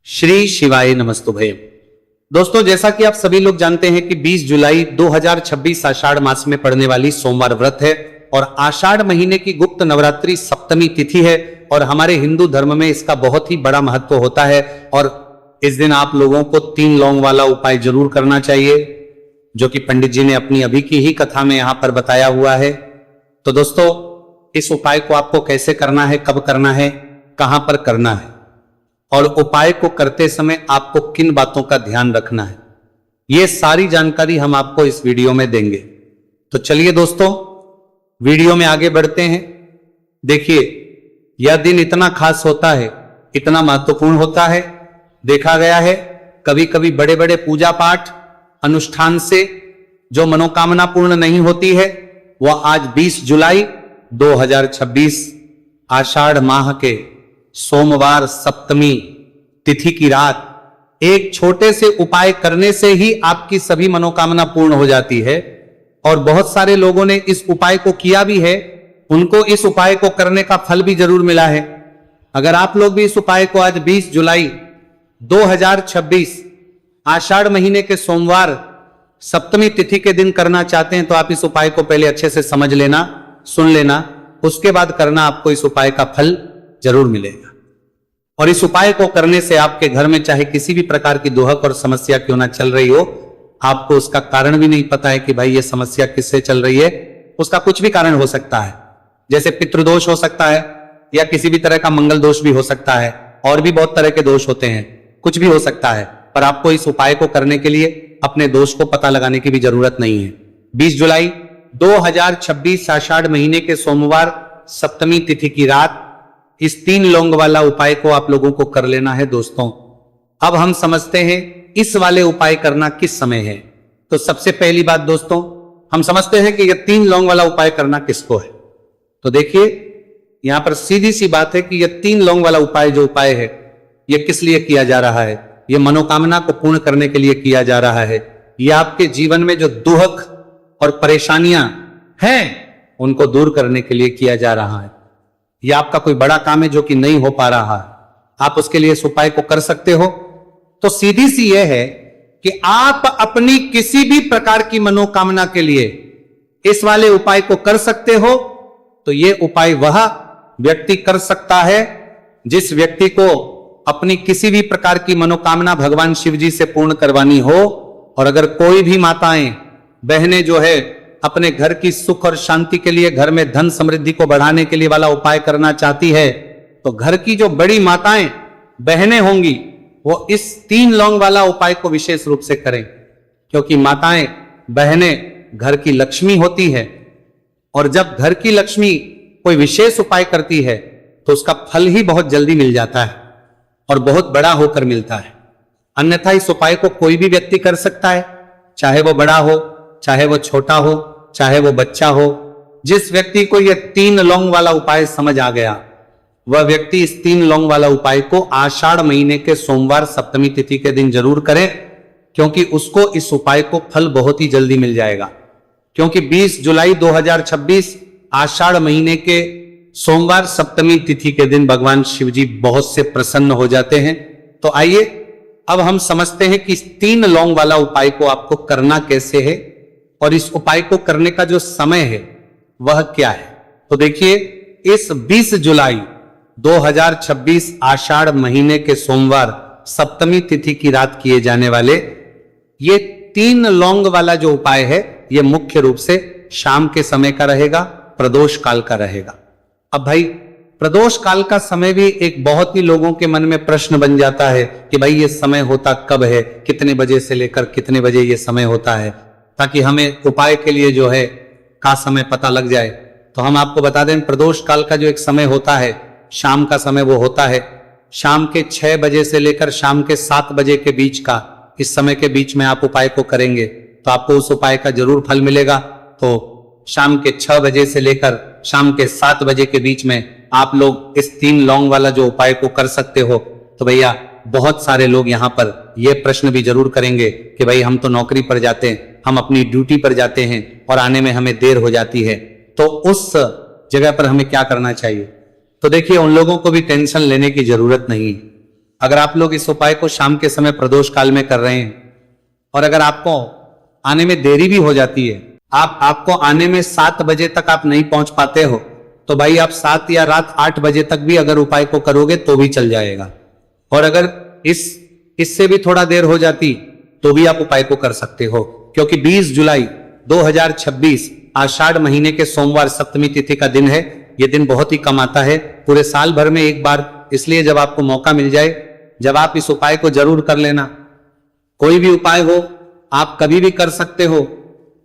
श्री शिवाय नमस्तुभे। दोस्तों, जैसा कि आप सभी लोग जानते हैं कि 20 जुलाई 2026 आषाढ़ मास में पड़ने वाली सोमवार व्रत है और आषाढ़ महीने की गुप्त नवरात्रि सप्तमी तिथि है और हमारे हिंदू धर्म में इसका बहुत ही बड़ा महत्व होता है। और इस दिन आप लोगों को 3 लौंग वाला उपाय जरूर करना चाहिए, जो कि पंडित जी ने अपनी अभी की ही कथा में यहां पर बताया हुआ है। तो दोस्तों, इस उपाय को आपको कैसे करना है, कब करना है, कहां पर करना है और उपाय को करते समय आपको किन बातों का ध्यान रखना है, यह सारी जानकारी हम आपको इस वीडियो में देंगे। तो चलिए दोस्तों, वीडियो में आगे बढ़ते हैं। देखिए, यह दिन इतना खास होता है, इतना महत्वपूर्ण होता है। देखा गया है कभी कभी बड़े बड़े पूजा पाठ अनुष्ठान से जो मनोकामना पूर्ण नहीं होती है, वह आज 20 जुलाई 2026 आषाढ़ माह के सोमवार सप्तमी तिथि की रात एक छोटे से उपाय करने से ही आपकी सभी मनोकामना पूर्ण हो जाती है। और बहुत सारे लोगों ने इस उपाय को किया भी है, उनको इस उपाय को करने का फल भी जरूर मिला है। अगर आप लोग भी इस उपाय को आज 20 जुलाई 2026 आषाढ़ महीने के सोमवार सप्तमी तिथि के दिन करना चाहते हैं, तो आप इस उपाय को पहले अच्छे से समझ लेना, सुन लेना, उसके बाद करना, आपको इस उपाय का फल जरूर मिलेगा। और इस उपाय को करने से आपके घर में चाहे किसी भी प्रकार की दुहक और समस्या क्यों ना चल रही हो, आपको उसका कारण भी नहीं पता है कि भाई ये समस्या किससे चल रही है, उसका कुछ भी कारण हो सकता है। जैसे पितृदोष हो सकता है या किसी भी तरह का मंगल दोष भी हो सकता है, और भी बहुत तरह के दोष होते हैं, कुछ भी हो सकता है। पर आपको इस उपाय को करने के लिए अपने दोष को पता लगाने की भी जरूरत नहीं है। 20 जुलाई 2026 आषाढ़ महीने के सोमवार सप्तमी तिथि की रात इस 3 लौंग वाला उपाय को आप लोगों को कर लेना है। दोस्तों, अब हम समझते हैं इस वाले उपाय करना किस समय है। तो सबसे पहली बात दोस्तों, हम समझते हैं कि यह 3 लौंग वाला उपाय करना किसको है। तो देखिए, यहां पर सीधी सी बात है कि यह 3 लौंग वाला उपाय जो उपाय है, यह किस लिए किया जा रहा है। यह मनोकामना को पूर्ण करने के लिए किया जा रहा है। यह आपके जीवन में जो दुहक और परेशानियां हैं उनको दूर करने के लिए किया जा रहा है। यह आपका कोई बड़ा काम है जो कि नहीं हो पा रहा है, आप उसके लिए इस उपाय को कर सकते हो। तो सीधी सी यह है कि आप अपनी किसी भी प्रकार की मनोकामना के लिए इस वाले उपाय को कर सकते हो। तो यह उपाय वह व्यक्ति कर सकता है जिस व्यक्ति को अपनी किसी भी प्रकार की मनोकामना भगवान शिव जी से पूर्ण करवानी हो। और अगर कोई भी माताएं बहनें जो है अपने घर की सुख और शांति के लिए, घर में धन समृद्धि को बढ़ाने के लिए वाला उपाय करना चाहती है, तो घर की जो बड़ी माताएं बहनें होंगी वो इस 3 लौंग वाला उपाय को विशेष रूप से करें, क्योंकि माताएं बहनें घर की लक्ष्मी होती है। और जब घर की लक्ष्मी कोई विशेष उपाय करती है तो उसका फल ही बहुत जल्दी मिल जाता है और बहुत बड़ा होकर मिलता है। अन्यथा इस उपाय को कोई भी व्यक्ति कर सकता है, चाहे वो बड़ा हो, चाहे वो छोटा हो, चाहे वो बच्चा हो। जिस व्यक्ति को यह 3 लौंग वाला उपाय समझ आ गया, वह व्यक्ति इस 3 लौंग वाला उपाय को आषाढ़ महीने के सोमवार सप्तमी तिथि के दिन जरूर करे, क्योंकि उसको इस उपाय को फल बहुत ही जल्दी मिल जाएगा। क्योंकि 20 जुलाई 2026 आषाढ़ महीने के सोमवार सप्तमी तिथि के दिन भगवान शिव जी बहुत से प्रसन्न हो जाते हैं। तो आइए अब हम समझते हैं कि इस 3 लौंग वाला उपाय को आपको करना कैसे है और इस उपाय को करने का जो समय है वह क्या है। तो देखिए, इस 20 जुलाई 2026 आषाढ़ महीने के सोमवार सप्तमी तिथि की रात किए जाने वाले ये 3 लौंग वाला जो उपाय है, यह मुख्य रूप से शाम के समय का रहेगा, प्रदोष काल का रहेगा। अब भाई, प्रदोष काल का समय भी एक बहुत ही लोगों के मन में प्रश्न बन जाता है कि भाई ये समय होता कब है, कितने बजे से लेकर कितने बजे ये समय होता है, ताकि हमें उपाय के लिए जो है का समय पता लग जाए। तो हम आपको बता दें, प्रदोष काल का जो एक समय होता है, शाम का समय, वो होता है शाम के 6 बजे से लेकर शाम के 7 बजे के बीच का। इस समय के बीच में आप उपाय को करेंगे तो आपको उस उपाय का जरूर फल मिलेगा। तो शाम के 6 बजे से लेकर शाम के 7 बजे के बीच में आप लोग इस 3 लौंग वाला जो उपाय को कर सकते हो। तो भैया, बहुत सारे लोग यहाँ पर यह प्रश्न भी जरूर करेंगे कि भाई हम तो नौकरी पर जाते हैं, हम अपनी ड्यूटी पर जाते हैं और आने में हमें देर हो जाती है, तो उस जगह पर हमें क्या करना चाहिए। तो देखिए, उन लोगों को भी टेंशन लेने की जरूरत नहीं। अगर आप लोग इस उपाय को शाम के समय प्रदोष काल में कर रहे हैं और अगर आपको आने में देरी भी हो जाती है, आपको आने में 7 बजे तक आप नहीं पहुंच पाते हो, तो भाई आप 7 या रात 8 बजे तक भी अगर उपाय को करोगे तो भी चल जाएगा। और अगर इससे भी थोड़ा देर हो जाती तो भी आप उपाय को कर सकते हो, क्योंकि 20 जुलाई 2026 आषाढ़ महीने के सोमवार सप्तमी तिथि का दिन है। यह दिन बहुत ही कम आता है, पूरे साल भर में एक बार, इसलिए जब आपको मौका मिल जाए, जब आप इस उपाय को जरूर कर लेना। कोई भी उपाय हो आप कभी भी कर सकते हो।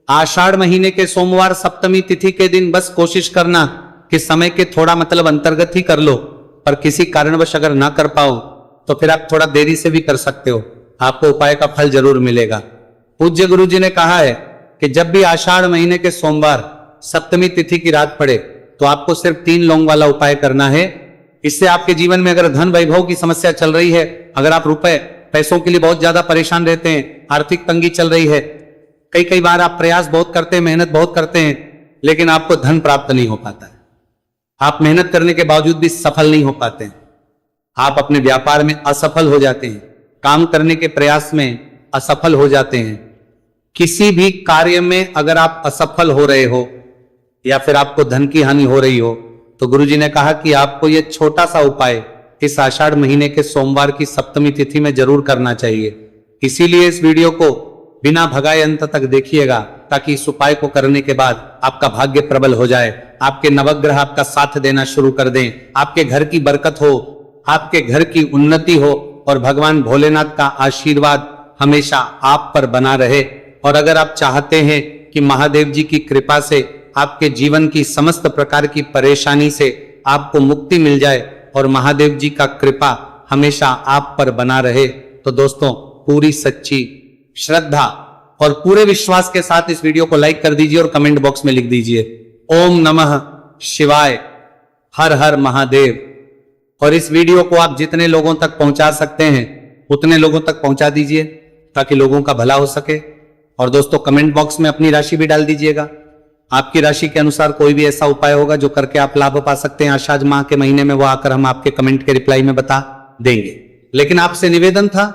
आषाढ़ महीने के सोमवार सप्तमी तिथि के दिन बस कोशिश करना कि समय के थोड़ा अंतर्गत ही कर लो, पर किसी कारणवश अगर ना कर पाओ तो फिर आप थोड़ा देरी से भी कर सकते हो, आपको उपाय का फल जरूर मिलेगा। पूज्य गुरु जी ने कहा है कि जब भी आषाढ़ महीने के सोमवार सप्तमी तिथि की रात पड़े तो आपको सिर्फ 3 लौंग वाला उपाय करना है। इससे आपके जीवन में अगर धन वैभव की समस्या चल रही है, अगर आप पैसों के लिए बहुत ज्यादा परेशान रहते हैं, आर्थिक तंगी चल रही है, कई बार आप प्रयास बहुत करते हैं, मेहनत बहुत करते हैं, लेकिन आपको धन प्राप्त नहीं हो पाता है, आप मेहनत करने के बावजूद भी सफल नहीं हो पाते हैं, आप अपने व्यापार में असफल हो जाते हैं, काम करने के प्रयास में असफल हो जाते हैं, किसी भी कार्य में अगर आप असफल हो रहे हो या फिर आपको धन की हानि हो रही हो, तो गुरुजी ने कहा कि आपको यह छोटा सा उपाय इस आषाढ़ महीने के सोमवार की सप्तमी तिथि में जरूर करना चाहिए। इसीलिए इस वीडियो को बिना भगाए अंत तक देखिएगा, ताकि इस उपाय को करने के बाद आपका भाग्य प्रबल हो जाए, आपके नवग्रह आपका साथ देना शुरू कर दें, आपके घर की बरकत हो, आपके घर की उन्नति हो और भगवान भोलेनाथ का आशीर्वाद हमेशा आप पर बना रहे। और अगर आप चाहते हैं कि महादेव जी की कृपा से आपके जीवन की समस्त प्रकार की परेशानी से आपको मुक्ति मिल जाए और महादेव जी का कृपा हमेशा आप पर बना रहे, तो दोस्तों पूरी सच्ची श्रद्धा और पूरे विश्वास के साथ इस वीडियो को लाइक कर दीजिए और कमेंट बॉक्स में लिख दीजिए ओम नमः शिवाय, हर हर महादेव। और इस वीडियो को आप जितने लोगों तक पहुंचा सकते हैं उतने लोगों तक पहुंचा दीजिए, ताकि लोगों का भला हो सके। और दोस्तों कमेंट बॉक्स में अपनी राशि भी डाल दीजिएगा, आपकी राशि के अनुसार कोई भी ऐसा उपाय होगा जो करके आप लाभ पा सकते हैं आषाढ़ माह के महीने में, वो आकर हम आपके कमेंट के रिप्लाई में बता देंगे। लेकिन आपसे निवेदन था,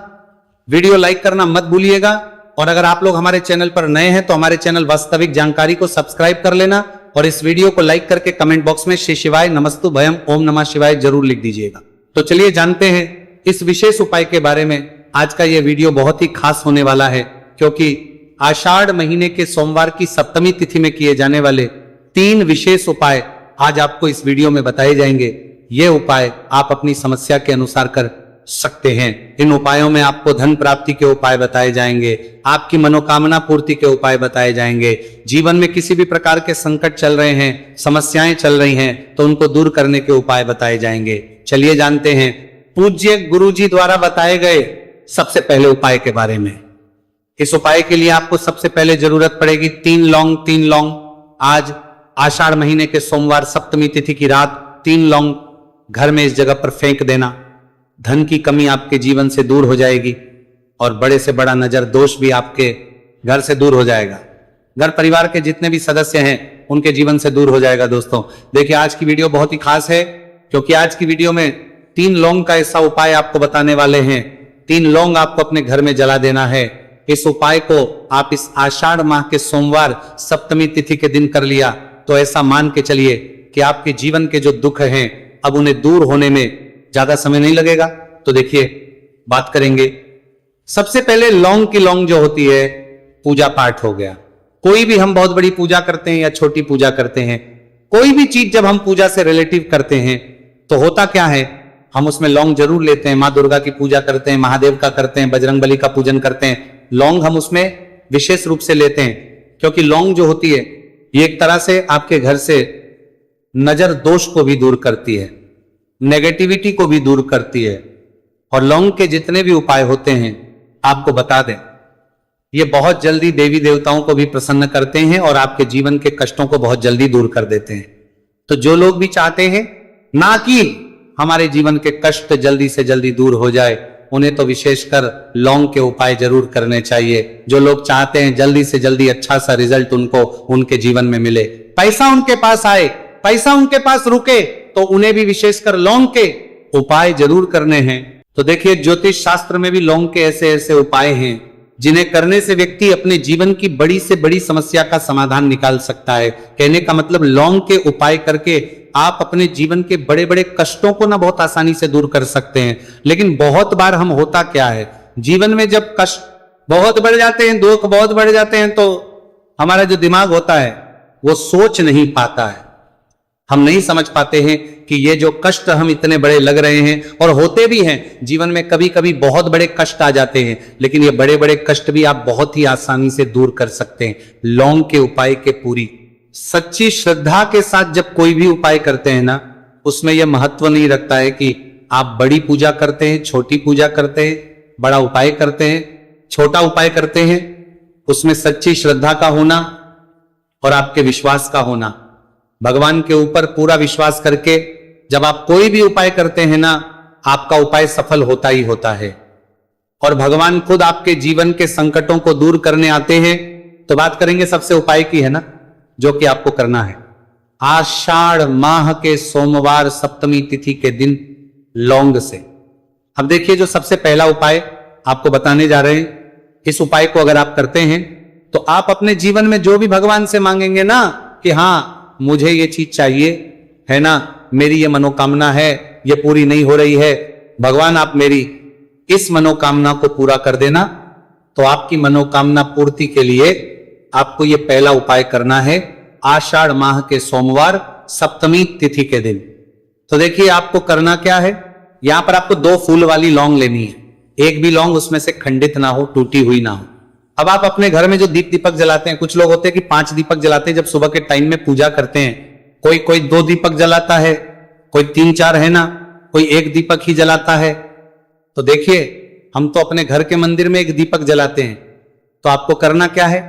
वीडियो लाइक करना मत भूलिएगा। और अगर आप लोग हमारे चैनल पर नए हैं तो हमारे चैनल वास्तविक जानकारी को सब्सक्राइब कर लेना और इस वीडियो को लाइक करके कमेंट बॉक्स में श्री शिवाय नमस्तु भयम ओम नमः शिवाय जरूर लिख दीजिएगा। तो चलिए जानते हैं इस विशेष उपाय के बारे में। आज का यह वीडियो बहुत ही खास होने वाला है, क्योंकि आषाढ़ महीने के सोमवार की सप्तमी तिथि में किए जाने वाले 3 विशेष उपाय आज आपको इस वीडियो में बताए जाएंगे। ये उपाय आप अपनी समस्या के अनुसार कर सकते हैं। इन उपायों में आपको धन प्राप्ति के उपाय बताए जाएंगे, आपकी मनोकामना पूर्ति के उपाय बताए जाएंगे, जीवन में किसी भी प्रकार के संकट चल रहे हैं, समस्याएं चल रही हैं, तो उनको दूर करने के उपाय बताए जाएंगे। चलिए जानते हैं पूज्य गुरु जी द्वारा बताए गए सबसे पहले उपाय के बारे में। इस उपाय के लिए आपको सबसे पहले जरूरत पड़ेगी 3 लौंग। आज आषाढ़ महीने के सोमवार सप्तमी तिथि की रात 3 लौंग घर में इस जगह पर फेंक देना। धन की कमी आपके जीवन से दूर हो जाएगी और बड़े से बड़ा नजर दोष भी आपके घर से दूर हो जाएगा। घर परिवार के जितने भी सदस्य हैं उनके जीवन से दूर हो जाएगा। दोस्तों देखिए आज की वीडियो बहुत ही खास है, क्योंकि आज की वीडियो में 3 लौंग का ऐसा उपाय आपको बताने वाले हैं। 3 लौंग आपको अपने घर में जला देना है। इस उपाय को आप इस आषाढ़ माह के सोमवार सप्तमी तिथि के दिन कर लिया तो ऐसा मान के चलिए कि आपके जीवन के जो दुख हैं अब उन्हें दूर होने में ज्यादा समय नहीं लगेगा। तो देखिए बात करेंगे। सबसे पहले लौंग की लौंग जो होती है, पूजा पाठ हो गया। कोई भी हम बहुत बड़ी पूजा करते हैं या छोटी पूजा करते हैं, कोई भी चीज जब हम पूजा से रिलेटिव करते हैं तो होता क्या है, हम उसमें लौंग जरूर लेते हैं। माँ दुर्गा की पूजा करते हैं, महादेव का करते हैं, बजरंगबली का पूजन करते हैं, लौंग हम उसमें विशेष रूप से लेते हैं, क्योंकि लौंग जो होती है ये एक तरह से आपके घर से नजर दोष को भी दूर करती है, नेगेटिविटी को भी दूर करती है। और लौंग के जितने भी उपाय होते हैं आपको बता दें, ये बहुत जल्दी देवी देवताओं को भी प्रसन्न करते हैं और आपके जीवन के कष्टों को बहुत जल्दी दूर कर देते हैं। तो जो लोग भी चाहते हैं ना कि हमारे जीवन के कष्ट जल्दी से जल्दी दूर हो जाए, उन्हें तो विशेषकर लौंग के उपाय जरूर करने चाहिए। जो लोग चाहते हैं जल्दी से जल्दी अच्छा सा रिजल्ट उनको उनके जीवन में मिले, पैसा उनके पास आए, पैसा उनके पास रुके, तो उन्हें भी विशेषकर लौंग के उपाय जरूर करने हैं। तो देखिए, ज्योतिष शास्त्र में भी लौंग के ऐसे ऐसे उपाय हैं जिन्हें करने से व्यक्ति अपने जीवन की बड़ी से बड़ी समस्या का समाधान निकाल सकता है। कहने का मतलब लौंग के उपाय करके आप अपने जीवन के बड़े बड़े कष्टों को ना बहुत आसानी से दूर कर सकते हैं। लेकिन बहुत बार हम होता क्या है, जीवन में जब कष्ट बहुत बढ़ जाते हैं, दुख बहुत बढ़ जाते हैं, तो हमारा जो दिमाग होता है वो सोच नहीं पाता है। हम नहीं समझ पाते हैं कि ये जो कष्ट हम इतने बड़े लग रहे हैं, और होते भी हैं जीवन में, कभी कभी बहुत बड़े कष्ट आ जाते हैं, लेकिन ये बड़े बड़े कष्ट भी आप बहुत ही आसानी से दूर कर सकते हैं लौंग के उपाय के पूरी सच्ची श्रद्धा के साथ। जब कोई भी उपाय करते हैं ना, उसमें यह महत्व नहीं रखता है कि आप बड़ी पूजा करते हैं, छोटी पूजा करते हैं, बड़ा उपाय करते हैं, छोटा उपाय करते हैं। उसमें सच्ची श्रद्धा का होना और आपके विश्वास का होना, भगवान के ऊपर पूरा विश्वास करके जब आप कोई भी उपाय करते हैं ना, आपका उपाय सफल होता ही होता है। और भगवान खुद आपके जीवन के संकटों को दूर करने आते हैं। तो बात करेंगे सबसे उपाय की, है ना, जो कि आपको करना है आषाढ़ माह के सोमवार सप्तमी तिथि के दिन लौंग से। अब देखिए, जो सबसे पहला उपाय आपको बताने जा रहे हैं, इस उपाय को अगर आप करते हैं तो आप अपने जीवन में जो भी भगवान से मांगेंगे ना कि हाँ मुझे ये चीज चाहिए, है ना, मेरी ये मनोकामना है, ये पूरी नहीं हो रही है, भगवान आप मेरी इस मनोकामना को पूरा कर देना। तो आपकी मनोकामना पूर्ति के लिए आपको ये पहला उपाय करना है आषाढ़ माह के सोमवार सप्तमी तिथि के दिन। तो देखिए, आपको करना क्या है, यहां पर आपको 2 फूल वाली लौंग लेनी है। एक भी लौंग उसमें से खंडित ना हो, टूटी हुई ना हो। अब आप अपने घर में जो दीपक जलाते हैं, कुछ लोग होते हैं कि 5 दीपक जलाते हैं जब सुबह के टाइम में पूजा करते हैं, कोई 2 दीपक जलाता है, कोई 3-4 है ना, कोई 1 दीपक ही जलाता है। तो देखिए, हम तो अपने घर के मंदिर में 1 दीपक जलाते हैं। तो आपको करना क्या है,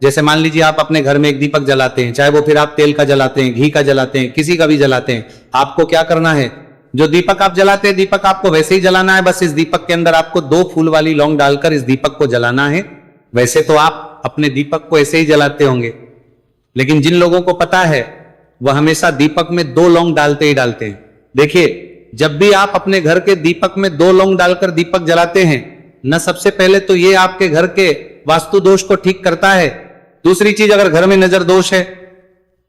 जैसे मान लीजिए आप अपने घर में 1 दीपक जलाते हैं, चाहे वो फिर आप तेल का जलाते हैं, घी का जलाते हैं, किसी का भी जलाते हैं, आपको क्या करना है, जो दीपक आप जलाते हैं दीपक आपको वैसे ही जलाना है। बस इस दीपक के अंदर आपको 2 फूल वाली लौंग डालकर इस दीपक को जलाना है। वैसे तो आप अपने दीपक को ऐसे ही जलाते होंगे, लेकिन जिन लोगों को पता है वह हमेशा दीपक में 2 लौंग डालते ही डालते हैं। देखिए, जब भी आप अपने घर के दीपक में 2 लौंग डालकर दीपक जलाते हैं न, सबसे पहले तो ये आपके घर के वास्तु दोष को ठीक करता है। दूसरी चीज, अगर घर में नजर दोष है,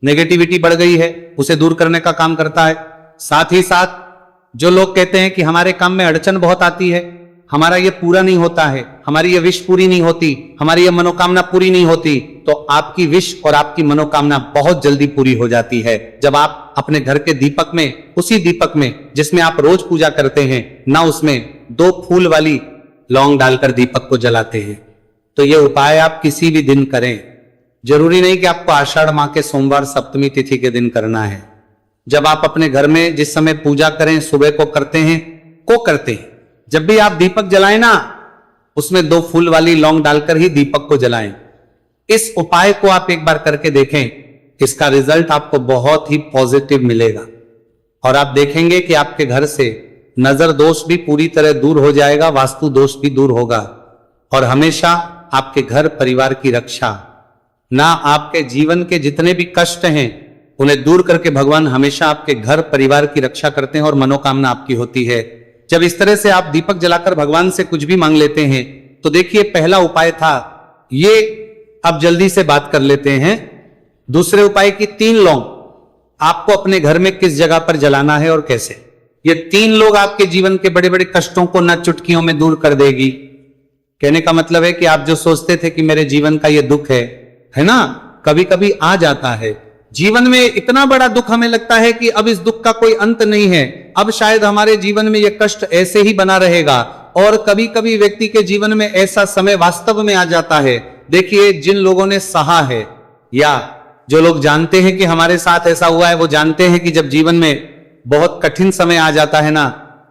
नेगेटिविटी बढ़ गई है, उसे दूर करने का काम करता है। साथ ही साथ जो लोग कहते हैं कि हमारे काम में अड़चन बहुत आती है, हमारा ये पूरा नहीं होता है, हमारी ये विश पूरी नहीं होती, हमारी ये मनोकामना पूरी नहीं होती, तो आपकी विश और आपकी मनोकामना बहुत जल्दी पूरी हो जाती है जब आप अपने घर के दीपक में, उसी दीपक में जिसमें आप रोज पूजा करते हैं ना, उसमें 2 फूल वाली लौंग डालकर दीपक को जलाते हैं। तो ये उपाय आप किसी भी दिन करें, जरूरी नहीं कि आपको आषाढ़ माह के सोमवार सप्तमी तिथि के दिन करना है। जब आप अपने घर में जिस समय पूजा करें, सुबह को करते हैं, जब भी आप दीपक जलाएं ना, उसमें 2 फूल वाली लौंग डालकर ही दीपक को जलाएं। इस उपाय को आप एक बार करके देखें, इसका रिजल्ट आपको बहुत ही पॉजिटिव मिलेगा और आप देखेंगे कि आपके घर से नजर दोष भी पूरी तरह दूर हो जाएगा, वास्तु दोष भी दूर होगा और हमेशा आपके घर परिवार की रक्षा, ना आपके जीवन के जितने भी कष्ट हैं उन्हें दूर करके भगवान हमेशा आपके घर परिवार की रक्षा करते हैं और मनोकामना आपकी होती है। जब इस तरह से आप दीपक जलाकर भगवान से कुछ भी मांग लेते हैं, तो देखिए, पहला उपाय था ये। अब जल्दी से बात कर लेते हैं दूसरे उपाय की। 3 लौंग आपको अपने घर में किस जगह पर जलाना है और कैसे। ये 3 लोग आपके जीवन के बड़े बड़े कष्टों को न चुटकियों में दूर कर देगी। कहने का मतलब है कि आप जो सोचते थे कि मेरे जीवन का ये दुख है ना, कभी कभी आ जाता है जीवन में। इतना बड़ा दुख हमें लगता है कि अब इस दुख का कोई अंत नहीं है, अब शायद हमारे जीवन में यह कष्ट ऐसे ही बना रहेगा। और कभी कभी व्यक्ति के जीवन में ऐसा समय वास्तव में आ जाता है। देखिए, जिन लोगों ने सहा है या जो लोग जानते हैं कि हमारे साथ ऐसा हुआ है, वो जानते हैं कि जब जीवन में बहुत कठिन समय आ जाता है ना,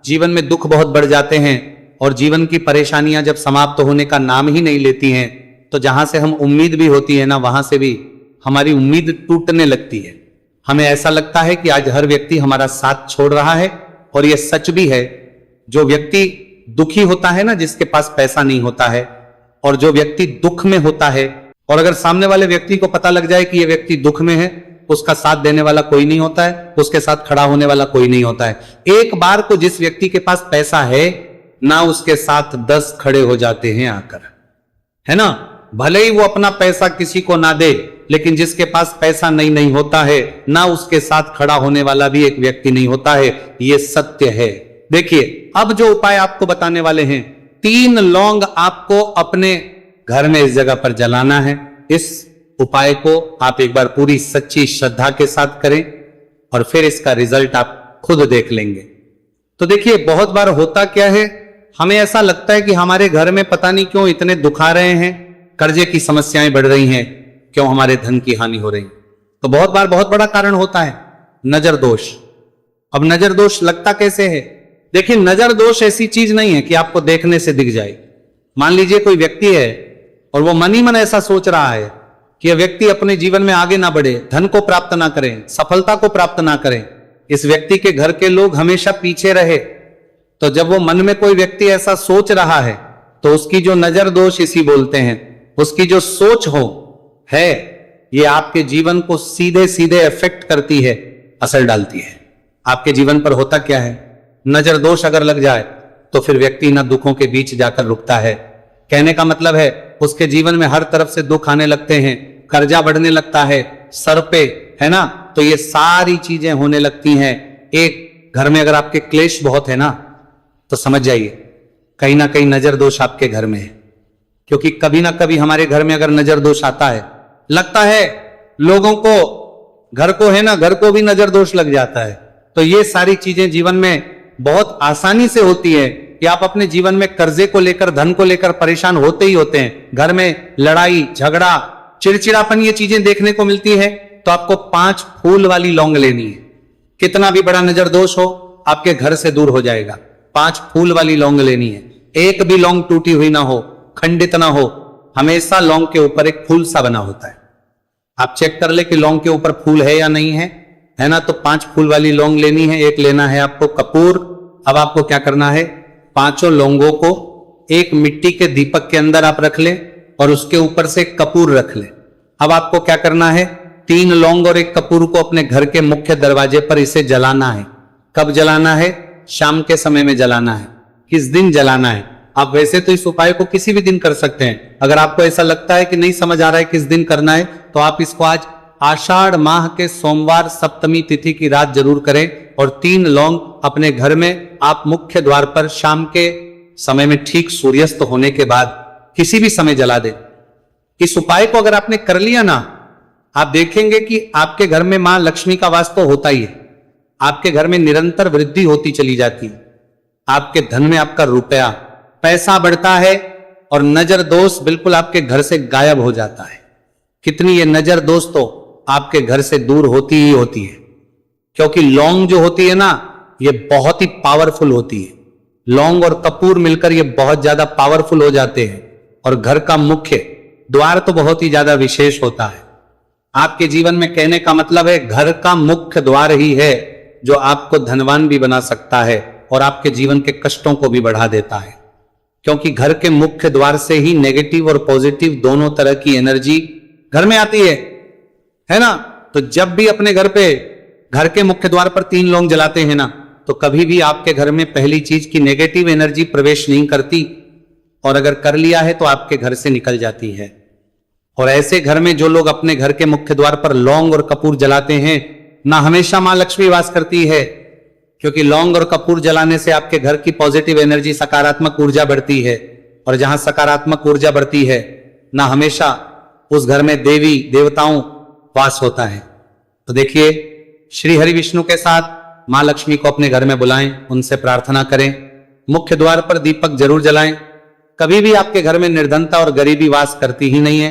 जीवन में दुख बहुत बढ़ जाते हैं और जीवन की परेशानियां जब समाप्त होने का नाम ही नहीं लेती हैं, तो जहां से हम उम्मीद भी होती है ना, वहां से भी हमारी उम्मीद टूटने लगती है। हमें ऐसा लगता है कि आज हर व्यक्ति हमारा साथ छोड़ रहा है और यह सच भी है। जो व्यक्ति दुखी होता है ना, जिसके पास पैसा नहीं होता है, और जो व्यक्ति दुख में होता है, और अगर सामने वाले व्यक्ति को पता लग जाए कि यह व्यक्ति दुख में है, उसका साथ देने वाला कोई नहीं होता है, उसके साथ खड़ा होने वाला कोई नहीं होता है। एक बार को जिस व्यक्ति के पास पैसा है ना उसके साथ 10 खड़े हो जाते हैं आकर, है ना। भले ही वो अपना पैसा किसी को ना दे, लेकिन जिसके पास पैसा नहीं होता है, ना उसके साथ खड़ा होने वाला भी एक व्यक्ति नहीं होता है। ये सत्य है। देखिए, अब जो उपाय आपको बताने वाले हैं, 3 लौंग आपको अपने घर में इस जगह पर जलाना है। इस उपाय को आप एक बार पूरी सच्ची श्रद्धा के साथ करें और फिर इसका रिजल्ट आप खुद देख लेंगे। तो देखिए, बहुत बार होता क्या है, हमें ऐसा लगता है कि हमारे घर में पता नहीं क्यों इतने दुख आ रहे हैं, कर्जे की समस्याएं बढ़ रही हैं, क्यों हमारे धन की हानि हो रही है। तो बहुत बार बहुत बड़ा कारण होता है नजर दोष। अब नजर दोष लगता कैसे है? देखिए, नजर दोष ऐसी चीज नहीं है कि आपको देखने से दिख जाए। मान लीजिए कोई व्यक्ति है और वो मन ही मन ऐसा सोच रहा है कि यह व्यक्ति अपने जीवन में आगे ना बढ़े, धन को प्राप्त ना करें, सफलता को प्राप्त ना करें, इस व्यक्ति के घर के लोग हमेशा पीछे रहे। तो जब वो मन में कोई व्यक्ति ऐसा सोच रहा है, तो उसकी जो नजर दोष इसी बोलते हैं, उसकी जो सोच हो है, ये आपके जीवन को सीधे सीधे इफेक्ट करती है, असर डालती है। आपके जीवन पर होता क्या है, नजर दोष अगर लग जाए तो फिर व्यक्ति ना दुखों के बीच जाकर रुकता है। कहने का मतलब है, उसके जीवन में हर तरफ से दुख आने लगते हैं, कर्जा बढ़ने लगता है सर पे, है ना। तो ये सारी चीजें होने लगती हैं। एक घर में अगर आपके क्लेश बहुत है ना, तो समझ जाइए कहीं ना कहीं नजर दोष आपके घर में है। क्योंकि कभी ना कभी हमारे घर में अगर नजर दोष आता है, लगता है लोगों को, घर को है ना, घर को भी नजर दोष लग जाता है। तो ये सारी चीजें जीवन में बहुत आसानी से होती है कि आप अपने जीवन में कर्जे को लेकर, धन को लेकर परेशान होते ही होते हैं। घर में लड़ाई झगड़ा, चिड़चिड़ापन, ये चीजें देखने को मिलती है। तो आपको 5 फूल वाली लौंग लेनी है। कितना भी बड़ा नजर दोष हो, आपके घर से दूर हो जाएगा। 5 फूल वाली लौंग लेनी है। एक भी लौंग टूटी हुई ना हो, खंडित ना हो, हमेशा लौंग के ऊपर एक फूल सा बना होता है। आप चेक कर ले कि लौंग के ऊपर फूल है या नहीं है ना। तो 5 फूल वाली लौंग लेनी है। एक लेना है आपको कपूर। अब आपको क्या करना है, 5 लौंगों को एक मिट्टी के दीपक के अंदर आप रख ले और उसके ऊपर से कपूर रख ले। अब आपको क्या करना है, 3 लौंग और 1 कपूर को अपने घर के मुख्य दरवाजे पर इसे जलाना है। कब जलाना है? शाम के समय में जलाना है। किस दिन जलाना है? आप वैसे तो इस उपाय को किसी भी दिन कर सकते हैं। अगर आपको ऐसा लगता है कि नहीं समझ आ रहा है किस दिन करना है, तो आप इसको आज आषाढ़ माह के सोमवार सप्तमी तिथि की रात जरूर करें। और 3 लौंग अपने घर में आप मुख्य द्वार पर शाम के समय में, ठीक सूर्यास्त होने के बाद किसी भी समय जला दें। इस उपाय को अगर आपने कर लिया ना, आप देखेंगे कि आपके घर में मां लक्ष्मी का वास तो होता ही है। आपके घर में निरंतर वृद्धि होती चली जाती है। आपके धन में आपका रुपया, पैसा बढ़ता है और नजर दोष बिल्कुल आपके घर से गायब हो जाता है। कितनी ये नजर दोष तो आपके घर से दूर होती ही होती है। क्योंकि लौंग जो होती है ना, ये बहुत ही पावरफुल होती है। लौंग और कपूर मिलकर ये बहुत ज्यादा पावरफुल हो जाते हैं। और घर का मुख्य द्वार तो बहुत ही ज्यादा विशेष होता है। आपके जीवन में, कहने का मतलब है, घर का मुख्य द्वार ही है जो आपको धनवान भी बना सकता है और आपके जीवन के कष्टों को भी बढ़ा देता है। क्योंकि घर के मुख्य द्वार से ही नेगेटिव और पॉजिटिव दोनों तरह की एनर्जी घर में आती है ना। तो जब भी अपने घर पे, घर के मुख्य द्वार पर 3 लौंग जलाते हैं ना, तो कभी भी आपके घर में पहली चीज की नेगेटिव एनर्जी प्रवेश नहीं करती, और अगर कर लिया है तो आपके घर से निकल जाती है। और ऐसे घर में जो लोग अपने घर के मुख्य द्वार पर लौंग और कपूर जलाते हैं ना, हमेशा मां लक्ष्मी वास करती है। क्योंकि लौंग और कपूर जलाने से आपके घर की पॉजिटिव एनर्जी, सकारात्मक ऊर्जा बढ़ती है। और जहां सकारात्मक ऊर्जा बढ़ती है ना, हमेशा उस घर में देवी देवताओं वास होता है। तो देखिए, श्री हरि विष्णु के साथ मां लक्ष्मी को अपने घर में बुलाएं, उनसे प्रार्थना करें, मुख्य द्वार पर दीपक जरूर जलाएं। कभी भी आपके घर में निर्धनता और गरीबी वास करती ही नहीं है।